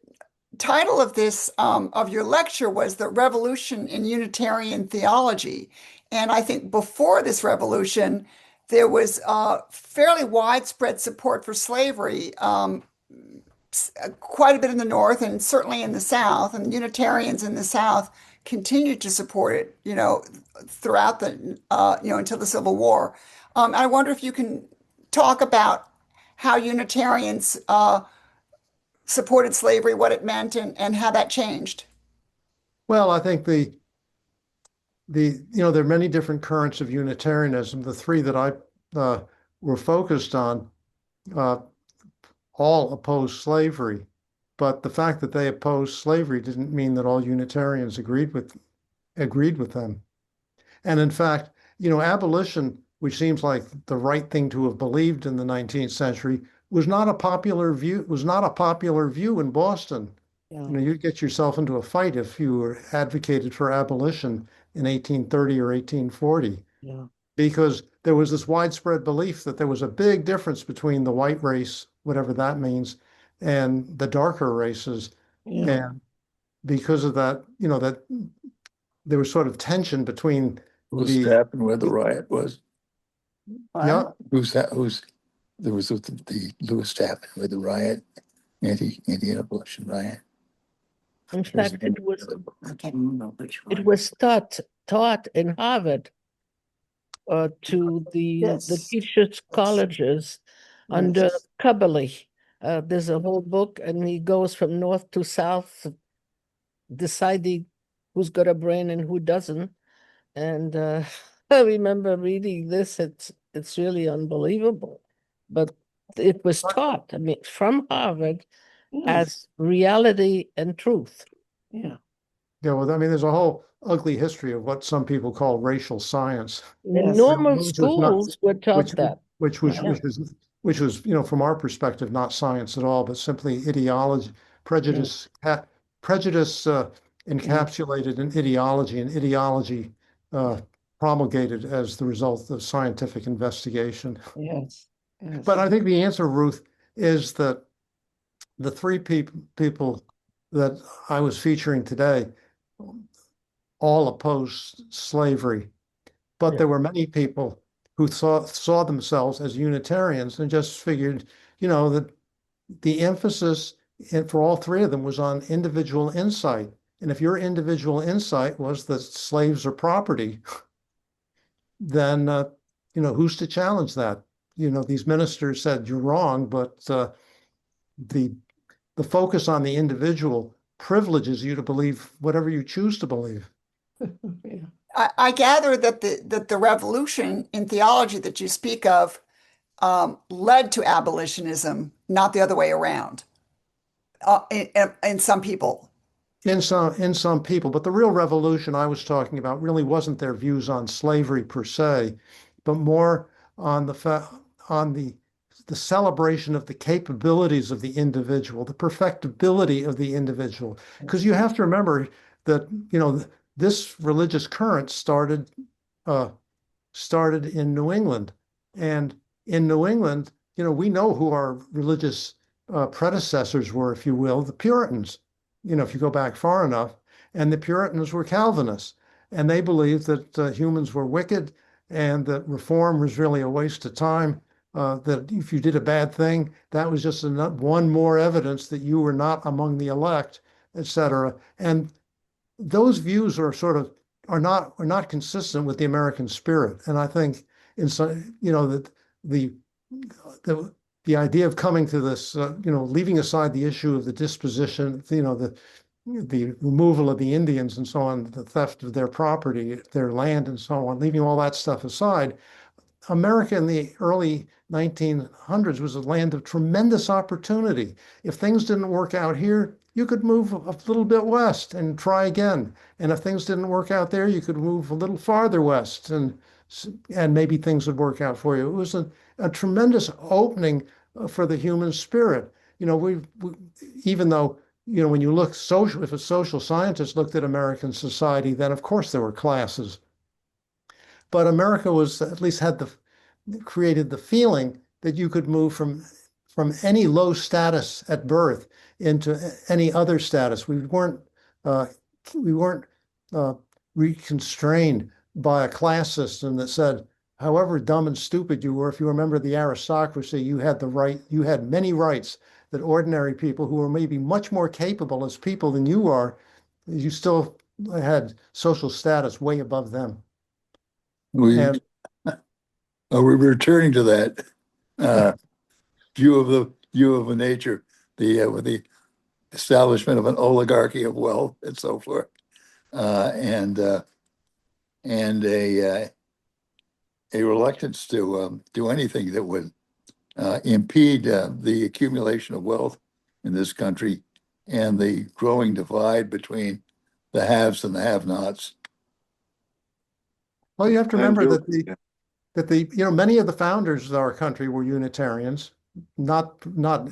title of this of your lecture was The Revolution in Unitarian Theology. And I think before this revolution, there was fairly widespread support for slavery, quite a bit in the North and certainly in the South. And Unitarians in the South continued to support it, throughout the, until the Civil War. I wonder if you can talk about how Unitarians supported slavery, what it meant, and how that changed. Well, I think there are many different currents of Unitarianism. The three that I were focused on all opposed slavery, but the fact that they opposed slavery didn't mean that all Unitarians agreed with them. And in fact, abolition, which seems like the right thing to have believed in the 19th century, was not a popular view. In Boston. Yeah. You'd get yourself into a fight if you were advocated for abolition in 1830 or 1840. Yeah. Because there was this widespread belief that there was a big difference between the white race, whatever that means, and the darker races. Yeah. And because of that, that there was sort of tension between Who's happened where the riot was? Yeah. There was the Lewis Tappan with the riot, anti-abolition riot. In fact, it was I can't remember which one. it was taught in Harvard to the Yes. teachers' colleges under Yes. Cubberley. There's a whole book, and he goes from north to south, deciding who's got a brain and who doesn't. And I remember reading this. It's really unbelievable, but it was taught. I mean, from Harvard as reality and truth. Yeah. Yeah, well, I mean, there's a whole ugly history of what some people call racial science. In Yes. normal Which was not- schools were taught that. Which was, from our perspective, not science at all, but simply ideology, prejudice, encapsulated in ideology, and ideology promulgated as the result of scientific investigation. Yes. Yes. But I think the answer, Ruth, is that the three people that I was featuring today all opposed slavery, but there were many people who saw themselves as Unitarians and just figured, that the emphasis for all three of them was on individual insight. And if your individual insight was that slaves are property, then, who's to challenge that? These ministers said you're wrong, but the focus on the individual privileges you to believe whatever you choose to believe. Yeah. I gather that the revolution in theology that you speak of led to abolitionism, not the other way around. In some people. In some people, but the real revolution I was talking about really wasn't their views on slavery per se, but more on the celebration of the capabilities of the individual, the perfectibility of the individual. Because you have to remember that this religious current started in New England, and in New England, we know who our religious predecessors were, if you will, the Puritans. If you go back far enough, and the Puritans were Calvinists, and they believed that humans were wicked and that reform was really a waste of time, that if you did a bad thing, that was just one more evidence that you were not among the elect, etc. And those views are not consistent with the American spirit. And I think that the idea of coming to this, leaving aside the issue of the disposition, the removal of the Indians and so on, the theft of their property, their land and so on, leaving all that stuff aside, America in the early 1900s was a land of tremendous opportunity. If things didn't work out here, you could move a little bit west and try again. And if things didn't work out there, you could move a little farther west and maybe things would work out for you. It was a tremendous opening for the human spirit. We even though, when you look social, if a social scientist looked at American society, then of course there were classes. But America was at least created the feeling that you could move from any low status at birth into any other status. We weren't reconstrained by a class system that said, however dumb and stupid you were, if you were a member of the aristocracy, you had many rights that ordinary people who were maybe much more capable as people than you are, you still had social status way above them. We're returning to that view of nature, with the establishment of an oligarchy of wealth and so forth, and a reluctance to do anything that would impede the accumulation of wealth in this country and the growing divide between the haves and the have-nots. Well, you have to remember that many of the founders of our country were Unitarians, not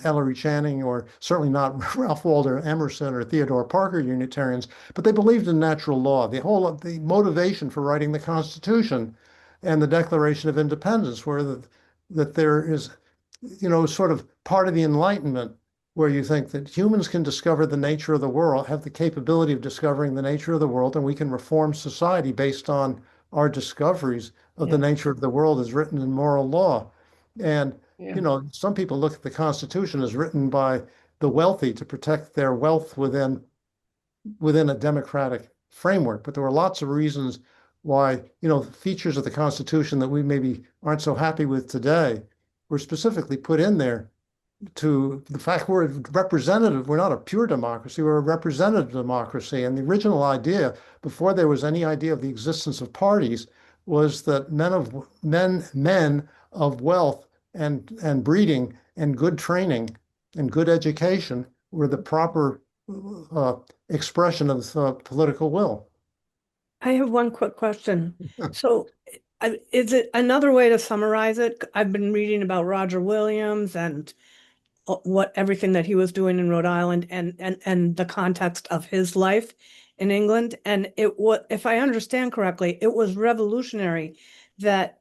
Ellery Channing or certainly not Ralph Waldo Emerson or Theodore Parker Unitarians, but they believed in natural law. The motivation for writing the Constitution and the Declaration of Independence were that there is, sort of part of the Enlightenment where you think that humans can discover the nature of the world, have the capability of discovering the nature of the world, and we can reform society based on our discoveries of the nature of the world as written in moral law. And, some people look at the Constitution as written by the wealthy to protect their wealth within a democratic framework. But there were lots of reasons why, features of the Constitution that we maybe aren't so happy with today were specifically put in there to the fact we're representative. We're not a pure democracy, we're a representative democracy. And the original idea, before there was any idea of the existence of parties, was that men of wealth and breeding and good training and good education were the proper expression of political will. I have one quick question. So is it another way to summarize it? I've been reading about Roger Williams and everything that he was doing in Rhode Island and the context of his life in England. And if I understand correctly, it was revolutionary that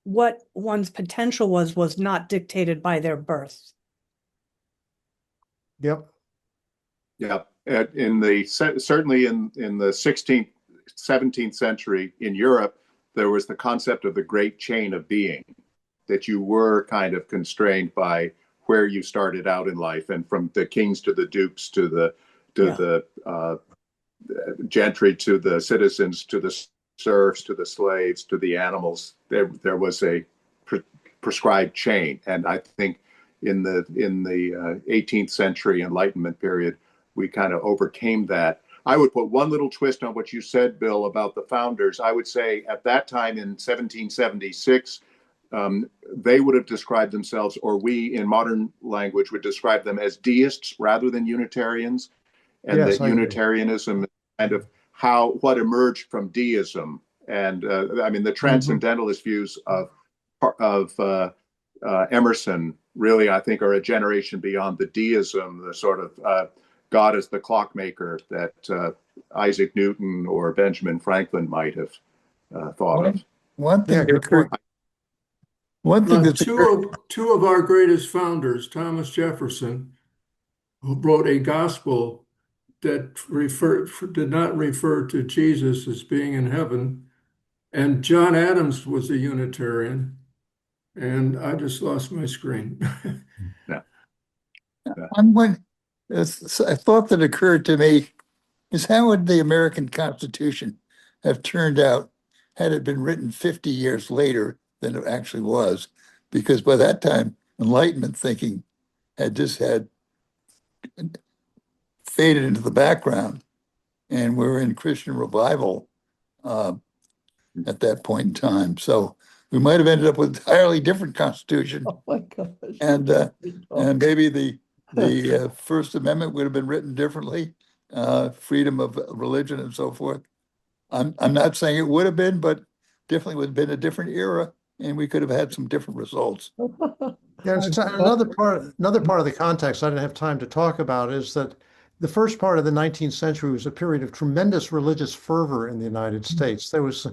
what one's potential was not dictated by their birth. Yep. Yeah. Certainly in the 16th, 17th century in Europe, there was the concept of the great chain of being, that you were kind of constrained by where you started out in life, and from the kings to the dukes to the gentry to the citizens to the serfs to the slaves to the animals, there was a prescribed chain. And I think in the 18th century Enlightenment period, we kind of overcame that. I would put one little twist on what you said, Bill, about the founders. I would say at that time in 1776, they would have described themselves, or we in modern language would describe them as deists rather than Unitarians, and that Unitarianism is kind of what emerged from deism. And the transcendentalist views of Emerson really, I think, are a generation beyond the deism, the sort of God as the clockmaker that Isaac Newton or Benjamin Franklin might have thought of. One thing that's two of our greatest founders, Thomas Jefferson, who wrote a gospel that did not refer to Jesus as being in heaven, and John Adams was a Unitarian, and I just lost my screen. Yeah. A thought that occurred to me is, how would the American Constitution have turned out had it been written 50 years later than it actually was? Because by that time, Enlightenment thinking had faded into the background, and we were in Christian revival at that point in time. So we might have ended up with an entirely different Constitution. Oh my gosh. And maybe the the First Amendment would have been written differently, freedom of religion and so forth. I'm not saying it would have been, but definitely would have been a different era, and we could have had some different results. Yeah, another part of the context I didn't have time to talk about is that the first part of the 19th century was a period of tremendous religious fervor in the United States. There was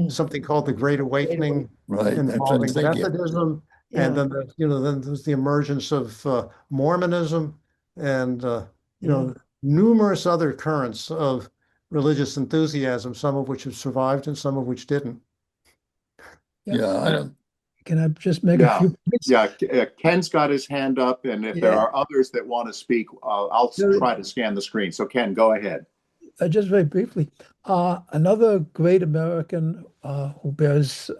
something called the Great Awakening Right, that's what I'm involving thinking. Methodism, Yeah. and then then there's the emergence of Mormonism, and numerous other currents of religious enthusiasm, some of which have survived and some of which didn't. Yeah, I don't, Can I just make a few points? Yeah, Ken's got his hand up, and if there are others that want to speak, I'll try to scan the screen. So Ken, go ahead. Just very briefly, another great American who bears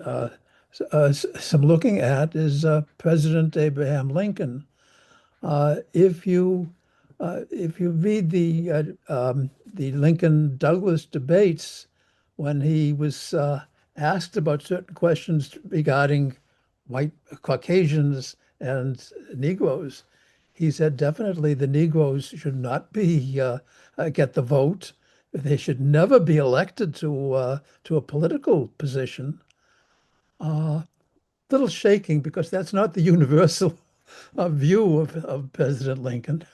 some looking at is President Abraham Lincoln. If you read the Lincoln-Douglas debates, when he was asked about certain questions regarding white Caucasians and Negroes, he said definitely the Negroes should not be get the vote. They should never be elected to a political position. Little shaking because that's not the universal view of President Lincoln.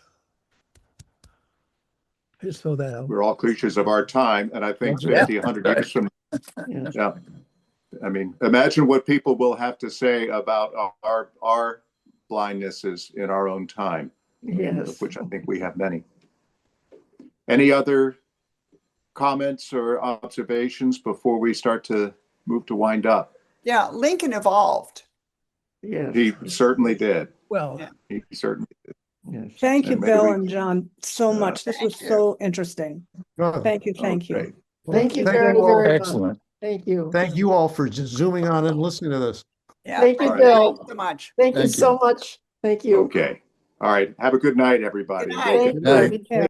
I just throw that out. We're all creatures of our time, and I think 50, 100 years from now, I mean, imagine what people will have to say about our blindnesses in our own time, of which I think we have many. Any other comments or observations before we start to move to wind up? Yeah, Lincoln evolved. He certainly did. Well, He certainly did. Thank you, And maybe Bill we- and John, so much. This was so interesting. Thank you, thank you. Okay. Thank you Thank very, you all. very much. excellent. Thank you. Thank you all for just zooming on and listening to this. Yeah, Thank you, All right. Bill. so much. Thank you Thank so you. much. Thank you. Okay. All right. Have a good night, everybody. Good night. Thank Good night. you. Take care.